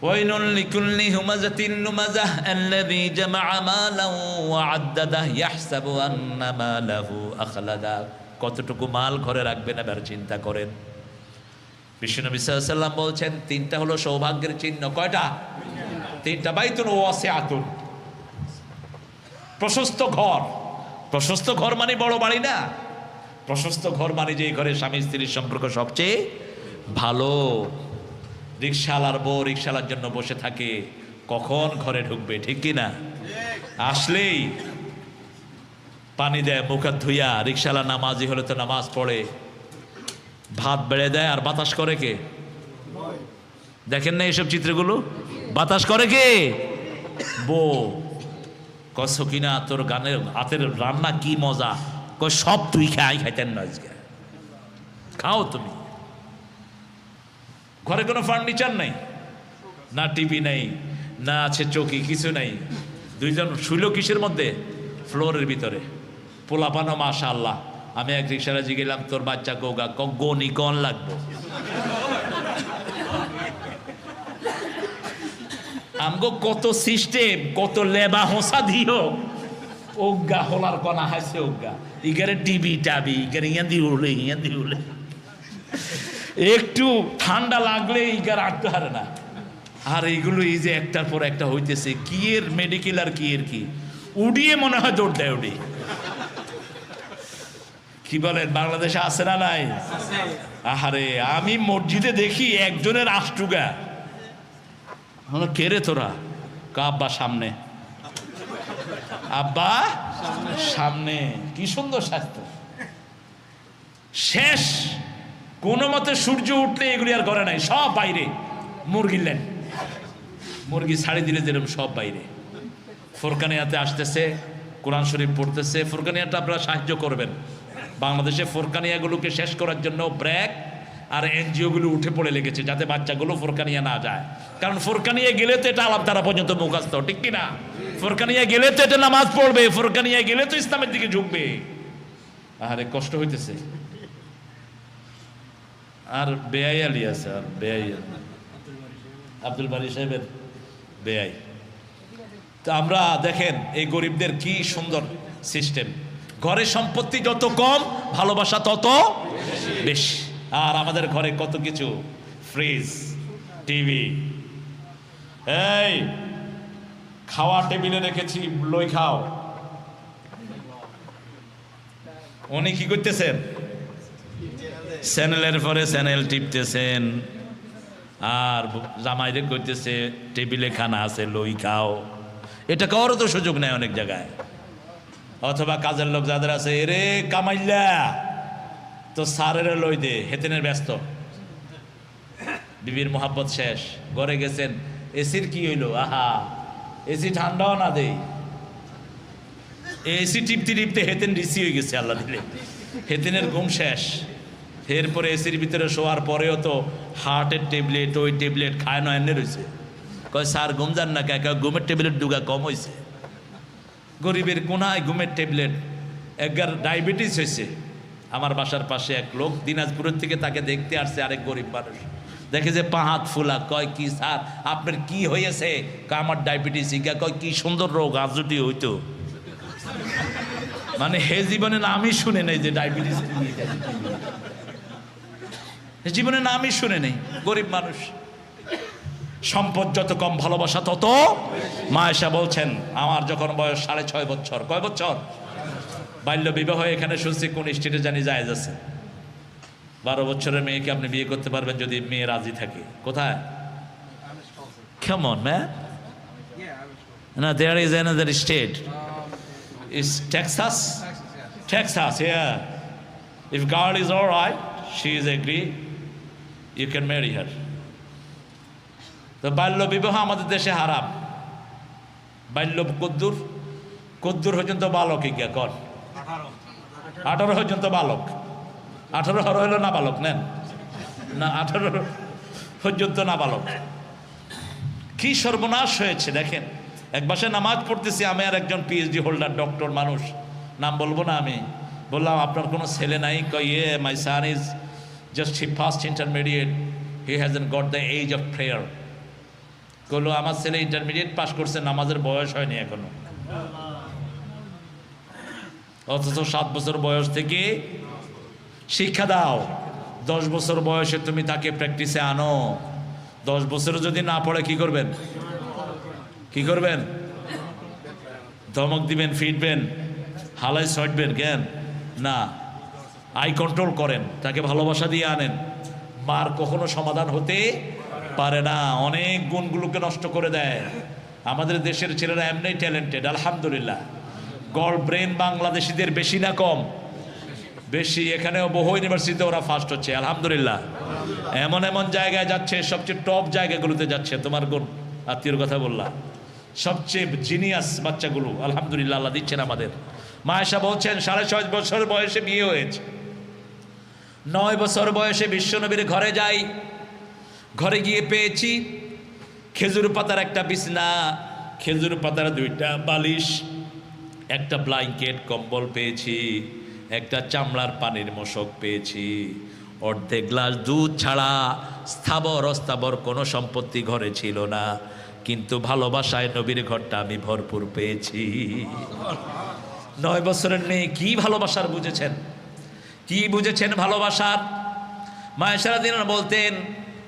ওয়াইনুল লিকুল্লি হুমাযাতিন লুমাযাহ আল্লাযী জামাআ মালান ওয়া আদ্দাদাহ ইয়াহসাবু আন্না মালাহু আখলাদা। কতটুকু মাল ঘরে রাখবেন এবার চিন্তা করেন। বিশ্বনবী সাল্লাল্লাহু আলাইহি ওয়াসাল্লাম বলছেন, তিনটা হলো সৌভাগ্যের চিহ্ন। কয়টা? তিনটা। বাইতুন ওয়াসিআতুন, প্রশস্ত ঘর। প্রশস্ত ঘর মানে বড় বাড়ি না, প্রশস্ত ঘর মানে যে ঘরে স্বামী স্ত্রীর সম্পর্ক সবচেয়ে ভালো। রিক্সাওয়ালার বউ রিক্সাওয়ালার জন্য বসে থাকে কখন ঘরে ঢুকবে, ঠিক কি না? আসলেই পানি দেয়, মুখ হাত ধুইয়া। রিক্সাওয়ালা নামাজি হলে তো নামাজ পড়ে, ভাত বেড়ে দেয়। আর বাতাস করে কে? দেখেন না এইসব চিত্রগুলো? বাতাস করে কে? বউ। কস কিনা তোর গানের হাতের রান্না কি মজা, কই সব তুই খাই, খাইতেন না আজকে, খাও তুমি। ঘরে কোনো ফার্নিচার নাই, না টিভি নাই, না আছে চৌকি, কিছু নাই। দুইজন শুইল কিসের মধ্যে? ফ্লোরের ভিতরে। পোলাপানো মাশাআল্লাহ। আমি এক রিক্সারাজি গেলাম, তোর বাচ্চা গোগা গনি কন লাগবো। আমগো কত সিস্টেম, কত লেবা হোসা দিও, ওগা হলার কনা হাসে ওগা, ইগারে টিভি টাবি, ইগারে ইয়া দিউলে, ইয়া দিউলে। একটু ঠান্ডা লাগলে ইগার আটতে হারে না। আর এইগুলো এই যে একটার পর একটা হইতেছে, কি এর মেডিকেল আর কি এর কি, উড়িয়ে মনে হয় দৌড় দেয় উড়ি। কি বলেন, বাংলাদেশে আছে না নাই? আহারে, আমি মসজিদে দেখি একজনের আষ্টুগা, কে রে তোরা? আব্বা সামনে, আব্বা সামনে। কি সুন্দর স্বাস্থ্য। শেষ কোনো মতে সূর্য উঠলে এগুলি আর ঘরে নাই, সব বাইরে। মুরগির লেন, মুরগি ছাড়ি দিলে যেরকম সব বাইরে। ফুরকানিয়াতে আসতেছে, কোরআন শরীফ পড়তেছে। ফুরকানিয়াটা আপনারা সাহায্য করবেন। বাংলাদেশে ফুরকানিয়াগুলোকে শেষ করার জন্য ব্র্যাক আর এনজিওগুলো উঠে পড়ে লেগেছে, যাতে বাচ্চাগুলো ফুরকানিয়া না যায়। কারণ ফুরকানিয়া গেলে তো এটা আলাপ দ্বারা পর্যন্ত মুখস্থ, ঠিক কিনা? ফুরকানিয়া গেলে তো এটা নামাজ পড়বে, ফুরকানিয়া গেলে তো ইসলামের দিকে ঝুঁকবে। আরে কষ্ট হইতেছে। আর বেআই আলী আছে, আর বেআই আব্দুল বারী সাহেবের বেআই। তো আমরা দেখেন এই গরিবদের কি সুন্দর সিস্টেম। ঘরে সম্পত্তি যত কম, ভালোবাসা তত বেশি। আর আমাদের ঘরে কত কিছু, ফ্রিজ, টিভি। এই খাওয়া টেবিলে রেখেছি, লই খাও। উনি কি করতেছেন? চ্যানেলের পরে চ্যানেল টিপতেছেন, আর জামাইরে করতেছে টেবিলে খানা আছে, লই খাও। এটা খাওয়ারও তো সুযোগ নেই অনেক জায়গায়। অথবা কাজের লোক যাদের আছে, এরে কামাইল্লা তো সারের লই দে, হেতেনের ব্যস্ত, বিবির মোহাব্বত শেষ। ঘরে গেছেন, এসির কি হইলো, আহা এসি ঠান্ডাও না দেই, এসি টিপতে টিপতে হেতেন রিসি হয়ে গেছে, আল্লাহ দিলে হেতেনের ঘুম শেষ। এরপরে এসির ভিতরে শোয়ার পরেও তো হার্টের ট্যাবলেট, ওই ট্যাবলেট খায় না, এনে রয়েছে। কয় স্যার ঘুম যান না কে? ঘুমের ট্যাবলেট ডুগা কম হয়েছে। গরিবের কোনায় ঘুমের ট্যাবলেট। একবার ডায়াবেটিস হয়েছে। আমার বাসার পাশে এক লোক দিনাজপুরের থেকে তাকে দেখতে আসছে, আরেক গরিব মানুষ। দেখে যে পা হাত ফুলা। কয় কি স্যার আপনার কি হয়েছে? আমার ডায়াবেটিস। কয় কি সুন্দর রোগ, আজ যদি হইতো। মানে হে জীবনে নামই শুনে নেই যে ডায়াবেটিস, জীবনে নামই শুনে নেই। গরিব মানুষ। সম্পদ যত কম, ভালোবাসা তত। মা এসা বলছেন, আমার যখন বয়স 6.5 বছর, কয় বছর? বাল্য বিবাহ এখানে শুনছি কোন স্টেটে জানি জায়েজ আছে। 12 বছরের মেয়েকে আপনি বিয়ে করতে পারবেন যদি মেয়ে রাজি থাকে। কোথায়? Come on, man. No, there is another state. Is Texas? Texas, yeah. If girl is all right, she is agree, you can marry her. তো বাল্য বিবাহ আমাদের দেশে হারাম। বাল্য কদ্দুর, কদ্দুর পর্যন্ত বালক ইজ্ঞা কর, 18 পর্যন্ত বালক। 18 হলো না বালক, নেন না, 18 পর্যন্ত না বালক। কি সর্বনাশ হয়েছে দেখেন। এক বাসায় নামাজ পড়তেছি আমি, আর একজন পিএইচডি হোল্ডার ডক্টর মানুষ, নাম বলবো না আমি। বললাম আপনার কোনো ছেলে নাই? কয় ইয়ে, my son is just he first intermediate, he hasn't got the age of prayer. বললো আমার ছেলে ইন্টারমিডিয়েট পাস করছে, নামাজের বয়স হয়নি এখনো। অথচ 7 বছর বয়স থেকে শিক্ষা দাও। 10 বছর বয়সে তুমি তাকে প্র্যাকটিসে আনো। 10 বছর যদি না পড়ে কি করবেন? কি করবেন? ধমক দিবেন, ফিটবেন, হালাই ছটবেন? কেন না, আই কন্ট্রোল করেন, তাকে ভালোবাসা দিয়ে আনেন। মার কখনো সমাধান হতে পারে না, অনেক গুণগুলোকে নষ্ট করে দেয়। আমাদের দেশের ছেলেরা এমনি ট্যালেন্টেড, আলহামদুলিল্লাহ। গড় ব্রেন বাংলাদেশিদের বেশি না কম? বেশি। এখানেও বহু ইউনিভার্সিটিতে ওরা ফার্স্ট হচ্ছে, আলহামদুলিল্লাহ। এমন এমন জায়গায় যাচ্ছে, সবচেয়ে টপ জায়গাগুলোতে যাচ্ছে। তোমার কোন আত্মীয়র কথা বললা? সবচেয়ে জিনিয়াস বাচ্চাগুলো, আলহামদুলিল্লাহ, আল্লাহ দিচ্ছেন আমাদের। মায়েশা বলছেন 6.5 বছর বয়সে বিয়ে হয়েছে। 9 বছর বয়সে বিশ্বনবীর ঘরে যাই। ঘরে গিয়ে পেয়েছি খেজুর পাতার একটা বিছনা, খেজুর পাতার 2টা বালিশ, একটা ব্ল্যাঙ্কেট কম্বল পেয়েছি, একটা চামড়ার পানির মশক পেয়েছি, অর্ধেক গ্লাস দুধ ছাড়া স্থাবর অস্থাবর কোনো সম্পত্তি ঘরে ছিল না। কিন্তু ভালোবাসায় নবীর ঘরটা আমি ভরপুর পেয়েছি। 9 বছরের মেয়ে কি ভালোবাসার বুঝেছেন, কি বুঝেছেন ভালোবাসার। মায়েশা রাদিয়াল্লাহু আনহা বলতেন,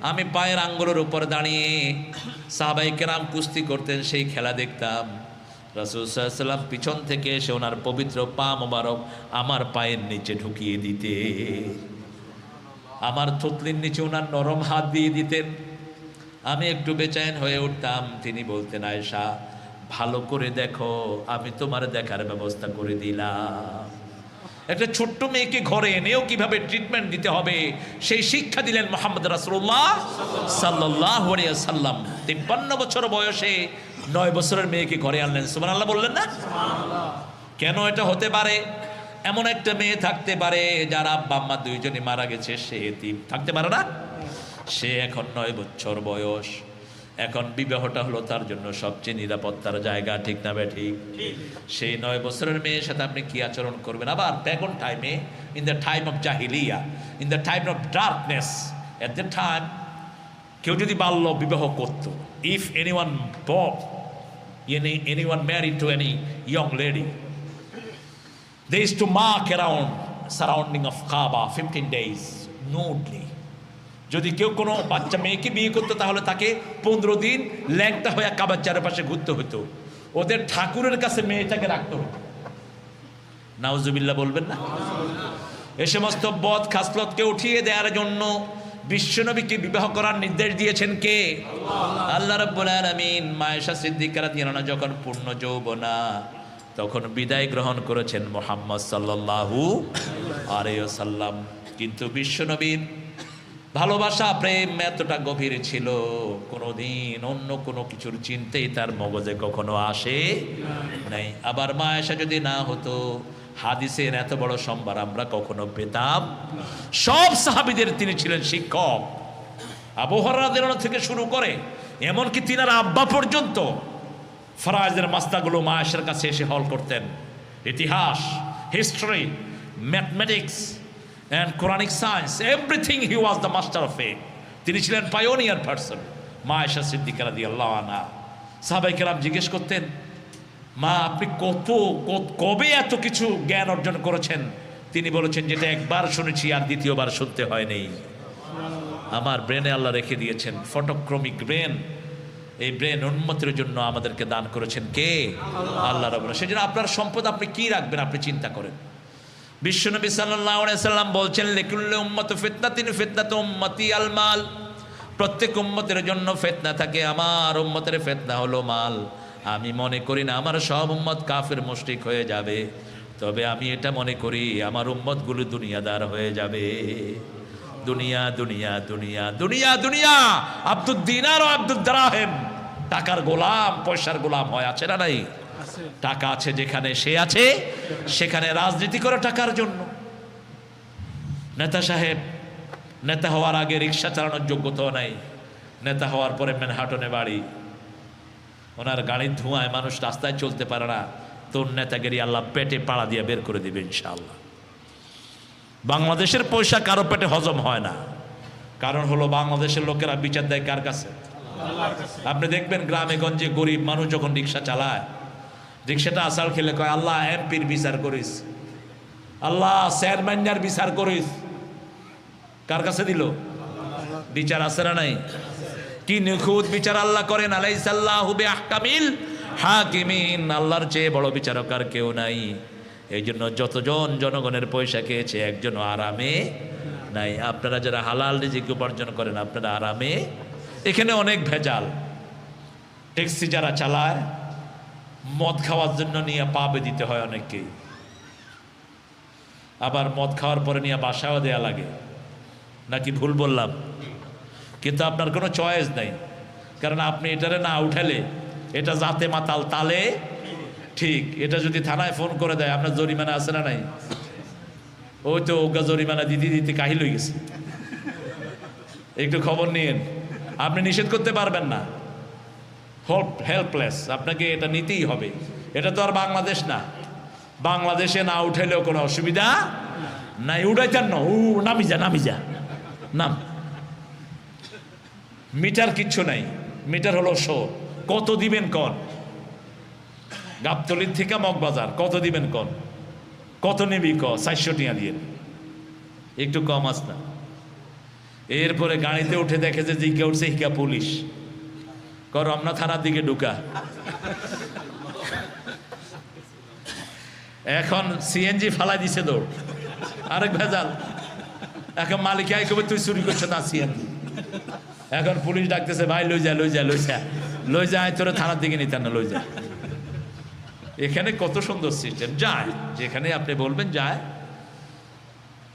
আমি পায়ের আঙ্গুলের উপর দাঁড়িয়ে সাহাবায়ে কেরাম কুস্তি করতেন, সেই খেলা দেখতাম। রাসূল সাল্লাল্লাহু আলাইহি ওয়াসাল্লাম পিছন থেকে এসে ওনার পবিত্র পা মোবারক আমার পায়ের নিচে ঢুকিয়ে দিতে, আমার থুতলির নিচে ওনার নরম হাত দিয়ে দিতেন। আমি একটু বেচैन হয়ে উঠতাম। তিনি বলতেন, আয়েশা ভালো করে দেখো, আমি তোমার দেখার ব্যবস্থা করে দিলাম। একটা ছোট্ট মেয়েকে ঘরে এনেও কিভাবে ট্রিটমেন্ট দিতে হবে সেই শিক্ষা দিলেন মুহাম্মদ রাসূলুল্লাহ সাল্লাল্লাহু আলাইহি ওয়াসাল্লাম। 53 বছর বয়সে 9 বছরের মেয়েকে ঘরে আনলেন, সুবহানাল্লাহ বললেন না? কেন এটা হতে পারে? এমন একটা মেয়ে থাকতে পারে যার আব্বা আম্মা দুইজনই মারা গেছে, সে এতিম থাকতে পারে না? সে এখন 9 বছর বয়স, এখন বিবাহটা হলো তার জন্য সবচেয়ে নিরাপত্তার জায়গা, ঠিক না ঠিক? সেই 9 বছরের মেয়ের সাথে আপনি কি আচরণ করবেন? আবার প্যাগন টাইমে, ইন দ্য টাইম অফ জাহিলিয়া, in the time of darkness, at the time কেউ যদি বাল্য বিবাহ করত, if anyone anyone married to any young lady, they used to mark around surrounding of Kaaba 15 days nudely. যদি কেউ কোনো বাচ্চা মেয়েকে বিয়ে করতো তাহলে তাকে 15 দিন ল্যাংটা হয়ে কাবার চারপাশে ঘুরতে হতো, ওদের ঠাকুরের কাছে মেয়েটাকে রাখতে হতো। নাউজুবিল্লাহ বলবেন না? এই সমস্ত বদ খাসলতকে উঠিয়ে দেওয়ার জন্য বিশ্বনবীকে বিবাহ করার নির্দেশ দিয়েছেন কে? আল্লাহ রাব্বুল আলামিন। মায়েশা সিদ্দিকা রাদিয়াল্লাহু আনহা যখন পূর্ণ যৌবনা, তখন বিদায় গ্রহণ করেছেন মুহাম্মদ সাল্লাল্লাহু আলাইহি ওয়াসাল্লাম। কিন্তু বিশ্বনবীর ভালোবাসা প্রেম এতটা গভীর ছিল, কোনোদিন অন্য কোনো কিছুর চিন্তাই তার মগজে কখনো আসে নাই। আবার মায়েশা যদি না হতো, হাদিসের এত বড় সম্ভার আমরা কখনো পেতাম। সব সাহাবীদের তিনি ছিলেন শিক্ষক, আবু হুরায়রা রাদিয়াল্লাহু আনহু থেকে শুরু করে এমনকি তিনার আব্বা পর্যন্ত ফরায়েজের মাসলাগুলো মায়েশার কাছে এসে হল করতেন। ইতিহাস, history, mathematics and Quranic science, everything he was the master of it. তিনি ছিলেন পায়োনিয়ার পারসন। মায়েশা সিদ্দিকা রাদিয়াল্লাহু আনহা, সাহাবায়ে কেরাম জিজ্ঞেস করতেন, মা আপনি কবে এত কিছু জ্ঞান অর্জন করেছেন? তিনি বলেছেন, যেটা একবার শুনেছি আর দ্বিতীয়বার শুনতে হয়নি। আমার ব্রেনে আল্লাহ রেখে দিয়েছেন ফটোক্রমিক ব্রেন। এই ব্রেন উন্মতের জন্য আমাদেরকে দান করেছেন কে? আল্লাহ রাব্বুল আলামিন। সেজন্য আপনার সম্পদ আপনি কি রাখবেন আপনি চিন্তা করেন। বিশ্বনবী সাল্লাল্লাহু আলাইহি সাল্লাম বলছেন, লিকুল্লি উম্মতি ফিতনাতিন ফিতনাতু উম্মতি আল মাল। প্রত্যেক উম্মতের জন্য ফিতনা থাকে, আমার উম্মতের ফিতনা হলো মাল। আমি মনে করি না আমার সব উম্মত কাফের মুশরিক হয়ে যাবে, তবে আমি এটা মনে করি আমার উম্মতগুলো দুনিয়াদার হয়ে যাবে। দুনিয়া দুনিয়া দুনিয়া দুনিয়া দুনিয়া, আব্দুদ দিনার ও আব্দুদ দারাহিম, টাকার গোলাম, পয়সার গোলাম হয়, আছে না নাই? টাকা আছে যেখানে সে আছে সেখানে রাজনীতি করে টাকার জন্য। নেতা সাহেব নেতা হওয়ার আগে রিক্সা চালানোর যোগ্যতাও নাই, নেতা হওয়ার পরে ম্যানহাটনে বাড়ি, ওনার গাড়ির ধোঁয়ায় মানুষ রাস্তায় চলতে পারে না। তোর নেতাগিরি আল্লাহ পেটে পাড়া দিয়ে বের করে দিবে ইনশাআল্লাহ। বাংলাদেশের পয়সা কারো পেটে হজম হয় না, কারণ হলো বাংলাদেশের লোকেরা বিচার দেয় কার কাছে? আপনি দেখবেন গ্রামে গঞ্জে গরিব মানুষ যখন রিক্সা চালায়, রিক্সাটা আসার খেলে কয়, আল্লাহ এমপির বিচার করিস, আল্লাহ চেয়ারম্যানের বিচার করিস। কার কাছে দিল? বিচার আছে না নাই? কি নিখুঁত বিচার আল্লাহ করেন। আলাইসাল্লাহু বিআহকামিল হাকিমিন, আল্লাহর চেয়ে বড় বিচারক আর কেউ নাই। এই জন্য যতজন জনগণের পয়সা খেয়েছে একজনও আরামে নাই। আপনারা যারা হালাল রিজিক উপার্জন করেন আপনারা আরামে। এখানে অনেক ভেজাল। ট্যাক্সি যারা চালায় মদ খাওয়ার জন্য নিয়ে পাবে দিতে হয় অনেককেই, আবার মদ খাওয়ার পরে নিয়ে বাসাও দেয়া লাগে, নাকি ভুল বললাম? কিন্তু আপনার কোনো চয়েস নাই, কারণ আপনি এটারে না উঠালে এটা জাতে মাতাল তালে ঠিক। এটা যদি থানায় ফোন করে দেয় আপনার জরিমানা আছে না নাই? ওই তো ওগা জরিমানা দিতে দিতে কাহিল হয়ে গেছে। একটু খবর নিয়েন, আপনি নিষেধ করতে পারবেন না, হেল্পলেস, আপনাকে এটা নিতেই হবে। এটা তো আর বাংলাদেশ না, বাংলাদেশে না উঠাইলেও কোনো অসুবিধা নাই। উঠাইতেন না, নামি যা নামি যা নাম। মিটার কিচ্ছু নাই, মিটার হলো শো। কত দিবেন কন? গাবতলির থেকে মগবাজার কত দিবেন কন? কত নেবি ক? 400 টাকা দিয়ে, একটু কম আস না। এরপরে গাড়িতে উঠে দেখে যে জিজ্ঞা উঠছে হিকা পুলিশ, রমনা থানার দিকে ঢুকা। এখন সিএনজি ফালাই দিছে দৌড়, আরেক ভেজাল। এখন মালিক আই কবে তুই চুরি করছো না সিএনজি। এখন পুলিশ ডাকতেছে, ভাই লই যা লই যা লই যা লই যা, তোরা থানার দিকে নিতেন না, লই যা। এখানে কত সুন্দর সিস্টেম, যায় যেখানে আপনি বলবেন যায়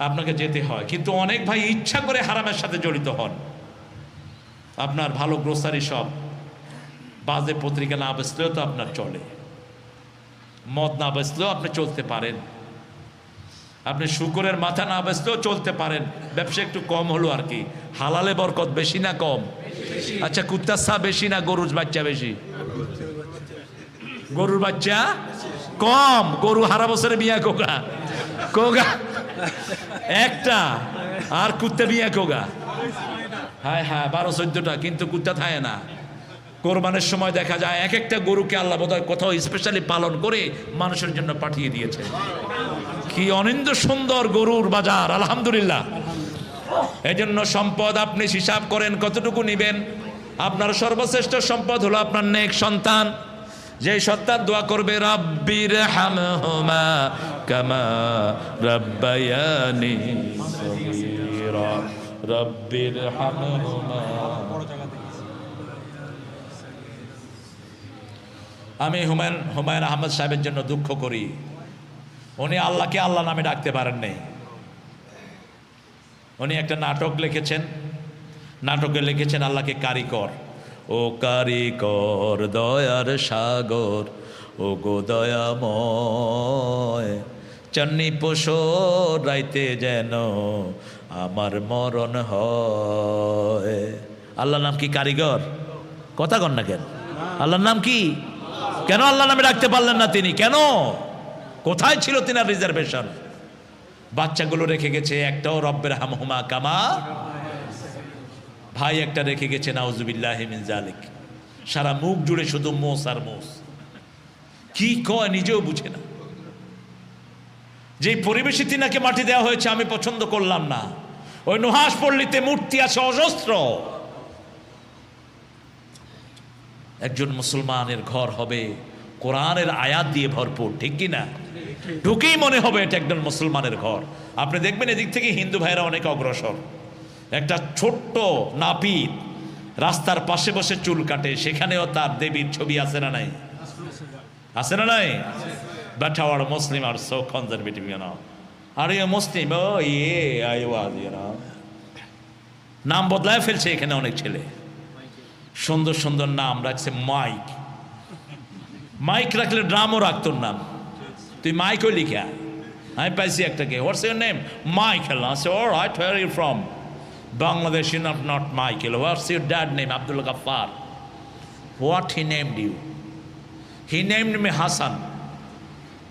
আপনাকে যেতে হয়। কিন্তু অনেক ভাই ইচ্ছা করে হারামের সাথে জড়িত হন। আপনার ভালো গ্রোসারি শপ, বাজে পত্রিকা না বেচলেও তো আপনার চলে, মদ না বেচলেও আপনি চলতে পারেন, আপনি শুকরের মাথা না বেচলেও চলতে পারেন, ব্যবসা একটু কম হলো আর কি। হালালে বরকত বেশি না কম? আচ্ছা, কুত্তার চা বেশি না গরুর বাচ্চা বেশি? গরুর বাচ্চা কম। গরু হারা বছরে বিয়া কোগা কোগা একটা, আর কুত্তা বিয়া কোগা হ্যাঁ হ্যাঁ 12-14টা, কিন্তু কুত্তা থাকে না। কোরবানের সময় দেখা যায় এক একটা গরুকে আল্লাহ বোধহয় কোথাও স্পেশালি পালন করে মানুষের জন্য পাঠিয়ে দিয়েছে। কি অনিন্দ সুন্দর গরুর বাজার, আলহামদুলিল্লাহ। এই জন্য সম্পদ আপনি হিসাব করেন কতটুকু নিবেন। আপনার সর্বশ্রেষ্ঠ সম্পদ হলো আপনার নেক সন্তান। যে সন্তান দোয়া করবে রাব্বির হামহুমা কামা রাব্বায়ানি সগীরা, রাব্বির হামহুমা। আমি হুমায়ুন আহমদ সাহেবের জন্য দুঃখ করি, উনি আল্লাহকে আল্লাহ নামে ডাকতে পারেন নাই। উনি একটা নাটক লিখেছেন, নাটকে লিখেছেন আল্লাহকে কারিকর। ও কারিকর দয়ার সাগর, ও গো দয়াময়, চন্নি পোষো রাইতে যেন আমার মরণ হয়। আল্লাহর নাম কি কারিগর? কথা কন না কেন? আল্লাহর নাম কি? কেন আল্লাহ নামে ডাকতে পারলেন না তিনি? কেন? কোথায় ছিল তিনার রিজার্ভেশন? বাচ্চাগুলো রেখে গেছে একটাও রব্বের হামহুমা কামা, ভাই একটা রেখে গেছে নাউজুবিল্লাহি মিন জালিক। সারা মুখ জুড়ে শুধু মোস আর মোস, কি কয় নিজেও বুঝে না। যে পরিবেশে তিনাকে মাটি দেওয়া হয়েছে আমি পছন্দ করলাম না। ওই নুহাস পল্লীতে মূর্তি আছে অজস্র। একজন মুসলমানের ঘর হবে কোরআনের আয়াত দিয়ে ভরপুর, ঠিক কি না? ঢুকেই মনে হবে এটা একজন মুসলমানের ঘর। আপনি দেখবেন এদিক থেকে হিন্দু ভাইরা অনেক অগ্রসর। একটা ছোট্ট নাপিত রাস্তার পাশে বসে চুল কাটে, সেখানেও তার দেবীর ছবি আছে না নাই? আছে না নাই? But our Muslims are so conservative, you know. Are you a Muslim? Oh yeah, I was, you know. নাম বদলায় ফেলছে এখানে অনেক ছেলে, সুন্দর সুন্দর নাম রাখছে। মাইক, মাইক রাখলে ড্রামও রাখত নাম। তুই মাইকও লিখা, আমি পাইছি একটাকে, হোয়াটস ইউর নেম? মাইকেল। সে alright, where are you from? Bangladesh. not Michael. What's your dad name? Abdul Ghaffar. What he named you? He named me Hassan,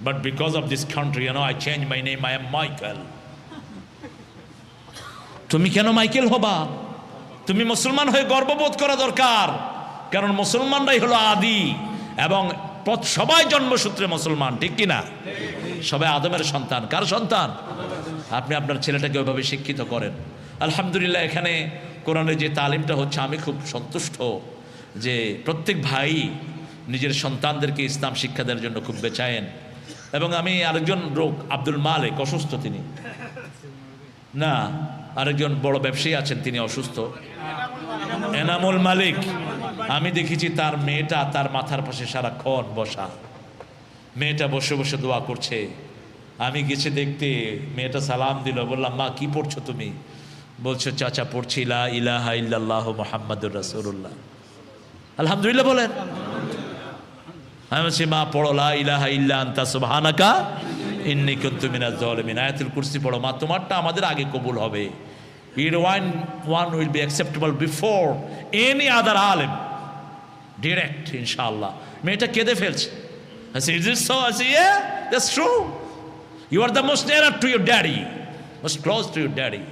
but because of this country, you know, I changed my name. I am Michael. তুমি কেন Michael হবা? তুমি মুসলমান হয়ে গর্ববোধ করা দরকার, কারণ মুসলমানরাই হলো আদি এবং সবাই জন্মসূত্রে মুসলমান, ঠিক কিনা? সবাই আদমের সন্তান। কার সন্তান? আপনি আপনার ছেলেটাকে ওইভাবে শিক্ষিত করেন। আলহামদুলিল্লাহ, এখানে কোরআনের যে তালিমটা হচ্ছে আমি খুব সন্তুষ্ট যে প্রত্যেক ভাই নিজের সন্তানদেরকে ইসলাম শিক্ষা দেওয়ার জন্য খুব বেচায়েন। এবং আমি আরেকজন লোক আব্দুল মালিক অসুস্থ, তিনি না, আরেকজন বড় ব্যবসায়ী আছেন তিনি অসুস্থ, এনামুল মালিক। আমি দেখেছি তার মেয়েটা তার মাথার পাশে সারাক্ষণ বসা, মেয়েটা বসে বসে দোয়া করছে। আমি গেছি দেখতে, মেয়েটা সালাম দিল, বললাম মা কি পড়ছো তুমি? বলছো চাচা পড়ছি লা ইলাহা ইল্লাল্লাহু মুহাম্মাদুর রাসূলুল্লাহ। আলহামদুলিল্লাহ বলেন। আমি বলছি মা পড়ো লা ইলাহা ইল্লা আনতা সুবহানাকা ইন্নী কুনতু মিনাজ জালিমিন। আয়াতুল কুরসি পড়ো মা, তোমারটা আমাদের আগে কবুল হবে। Your one will be acceptable before any other alim. Direct, inshallah. মেয়েটা কেঁদে ফেলছে। I said, is it so? I said, yeah, that's true. You are the most nearer to your daddy, most close to your daddy.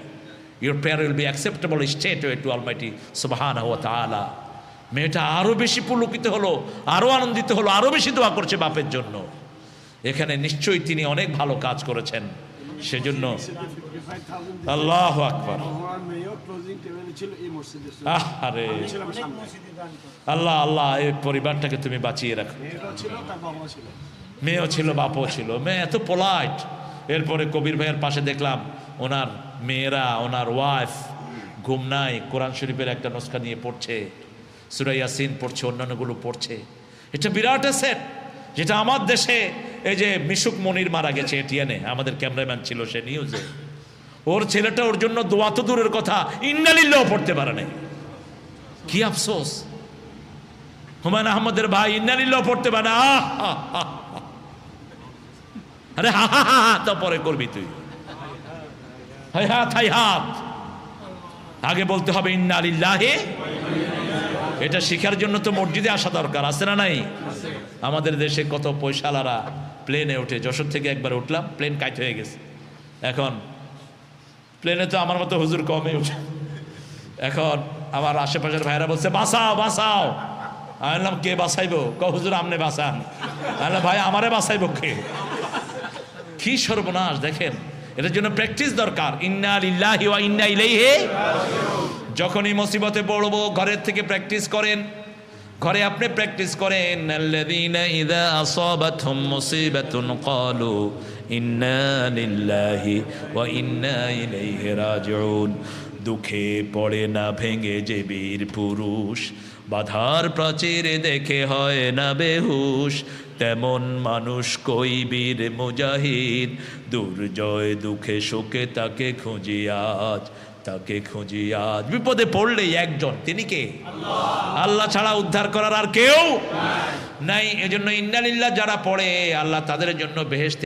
Your prayer will be acceptable straight away to Almighty Subhanahu wa Ta'ala. মেয়েটা আরো বেশি পুলকিত হলো, আরো আনন্দিত হলো, আরো বেশি দোয়া করছে বাপের জন্য। এখানে নিশ্চয়ই তিনি অনেক ভালো কাজ করেছেন, সেজন্য আল্লাহু আকবার। আরে আল্লাহ আল্লাহ, এই পরিবারটাকে তুমি বাঁচিয়ে রাখো। মেয়েও ছিল, বাপও ছিল। মেয়ে এত পোলাইট। এরপরে কবির ভাইয়ের পাশে দেখলাম ওনার মেয়েরা, ওনার ওয়াইফ ঘুম নাই, কোরআন শরীফের একটা নস্কা নিয়ে পড়ছে, সূরা ইয়াসিন পড়ছে, অন্যান্যগুলো পড়ছে। এটা বিরাট অ্যাসেট, যেটা আমার দেশে এই যে মিশুক মনির মারা গেছে এটিএনে, আমাদের ক্যামেরাম্যান ছিল সে নিউজে, ওর ছেলেটা ওর জন্য দোয়া তো দূরের কথা ইন্না লিল্লাহ পড়তে পারে নাই। কি আফসোস! হুমায়ুন আহমদের ভাই ইন্নালিল্লাহ পড়তে পারে না। আরে হা হা হা তো পরে করবি তুই, হাই হাত হাই হাত, আগে বলতে হবে ইন্নালিল্লাহি। এটা শিখার জন্য তো মসজিদে আসা দরকার, আছে না নাই? আমাদের দেশে কত পয়সালারা প্লেনে ওঠে, যশোর থেকে একবার উঠলাম, প্লেন কাইট হয়ে গেছে। এখন প্লেনে তো আমার মতো হুজুর কমে উঠে। এখন আমার আশেপাশের ভাইরা বলছে বাঁচাও বাঁচাও। আমি বললাম কে বাঁচাইবো? হুজুর আমনে বাঁচান। আমি ভাই আমারে বাঁচাইবো কে? কি সর্বনাশ দেখেন। এটার জন্য প্র্যাকটিস দরকার। ইন্না লিল্লাহি ওয়া ইন্না ইলাইহি। যখনই মুসিবতে পড়বো ঘরের থেকে প্র্যাকটিস করেন, ঘরে আপনি প্র্যাকটিস করেন। আল্লাযীনা ইযা আসাবাতহুম মুসিবাতুন ক্বালু ইন্না লিল্লাহি ওয়া ইন্না ইলাইহি রাজিউন। দুঃখে পড়ে না ভেঙে যে বীর পুরুষ, বাধার প্রাচীরে দেখে হয় না বেহুশ, তেমন মানুষ কই বীর মুজাহিদ। দুর্জয় দুঃখে শোকে তাকে খুঁজি আজ, তাকে খুঁজি আজ। বিপদে পড়লেই একজন, তিনি কে? আল্লাহ ছাড়া উদ্ধার করার আর কেউ নাই। এজন্য ইন্নালিল্লাহ যারা পড়ে আল্লাহ তাদের জন্য বেহেশতে